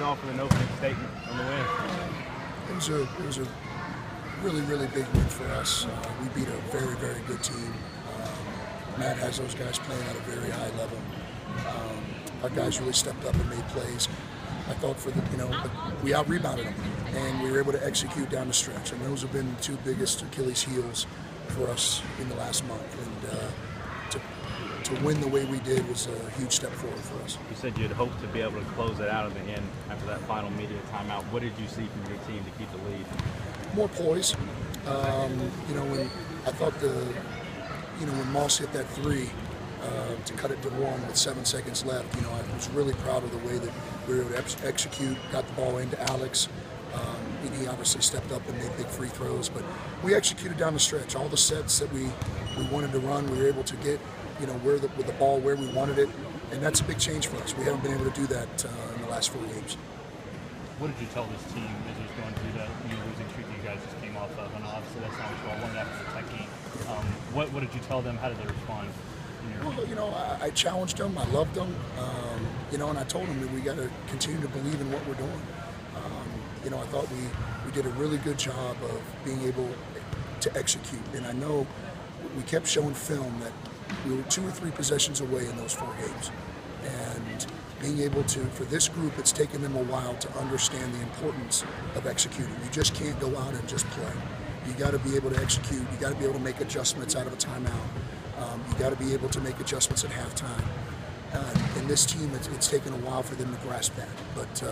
off with an opening statement on the win. It was a really, really big win for us. We beat a very, very good team. Matt has those guys playing at a very high level. Our guys really stepped up and made plays. I thought we out-rebounded them, and we were able to execute down the stretch. And those have been the two biggest Achilles heels for us in the last month. And to win the way we did was a huge step forward for us. You said you'd hoped to be able to close it out in the end after that final media timeout. What did you see from your team to keep the lead? More poise. When I thought when Moss hit that three to cut it to one with 7 seconds left, I was really proud of the way that we were able to execute, got the ball into Alex. He obviously stepped up and made big free throws, but we executed down the stretch. All the sets that we wanted to run, we were able to get, with the ball where we wanted it, and that's a big change for us. We haven't been able to do that in the last 4 games. What did you tell this team as it was going through that losing streak you guys just came off of? And obviously that's not what you all wanted after the tech game. What did you tell them? How did they respond? Well, I challenged them. I loved them. And I told them that we got to continue to believe in what we're doing. I thought we did a really good job of being able to execute. And I know we kept showing film that we were 2 or 3 possessions away in those 4 games. And being able to, for this group, it's taken them a while to understand the importance of executing. You just can't go out and just play. You got to be able to execute. You got to be able to make adjustments out of a timeout. You got to be able to make adjustments at halftime. And this team, it's taken a while for them to grasp that. But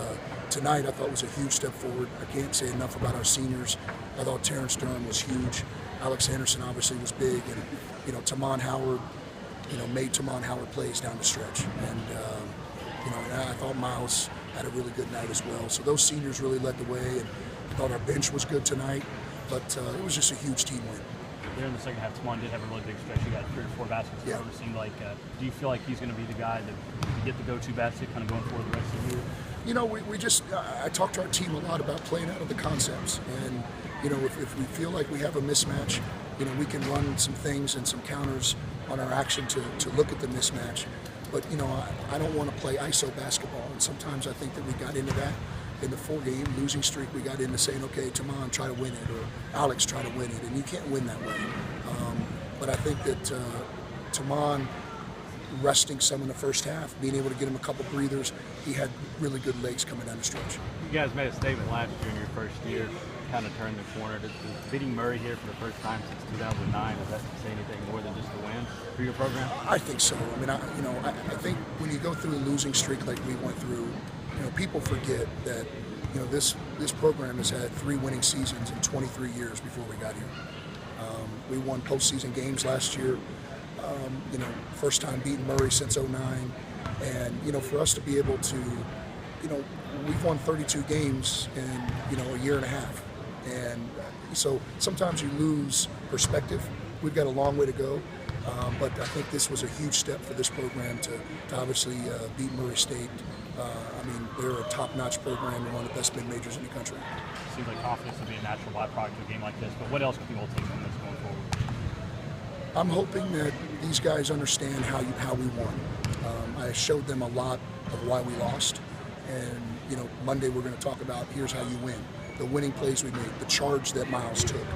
tonight, I thought was a huge step forward. I can't say enough about our seniors. I thought Terrence Durham was huge. Alex Anderson obviously was big, and Tamon Howard, made Tamon Howard plays down the stretch. And and I thought Miles had a really good night as well. So those seniors really led the way, and I thought our bench was good tonight. But it was just a huge team win. There in the second half, Tamon did have a really big stretch. You got 3 or 4 baskets. Yeah. It seemed like. Do you feel like he's going to be the guy that you get the go-to basket kind of going forward the rest of the year? I talked to our team a lot about playing out of the concepts. And, if we feel like we have a mismatch, we can run some things and some counters on our action to look at the mismatch. But, I don't want to play ISO basketball. And sometimes I think that we got into that. In the 4-game losing streak, we got into saying, okay, Tamon, try to win it, or Alex, try to win it. And you can't win that way. But I think that Tamon resting some in the first half, being able to get him a couple breathers, he had really good legs coming down the stretch. You guys made a statement last year in your first year, kind of turned the corner. Does beating Murray here for the first time since 2009, does that say anything more than just a win for your program? I think so. I mean, I think when you go through a losing streak like we went through, people forget that, this program has had 3 winning seasons in 23 years before we got here. We won postseason games last year. First time beating Murray since '09. And, for us to be able to, we've won 32 games in, a year and a half. And so sometimes you lose perspective. We've got a long way to go. But I think this was a huge step for this program to obviously beat Murray State. They're a top-notch program and one of the best mid-majors in the country. It seems like confidence would be a natural byproduct of a game like this, but what else can people take from this going forward? I'm hoping that these guys understand how we won. I showed them a lot of why we lost, and Monday we're going to talk about here's how you win. The winning plays we made, the charge that Miles took,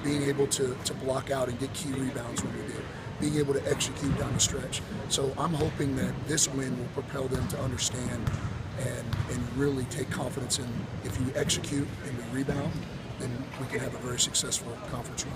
being able to block out and get key rebounds when we did, being able to execute down the stretch. So I'm hoping that this win will propel them to understand and really take confidence in if you execute and we rebound, then we can have a very successful conference run.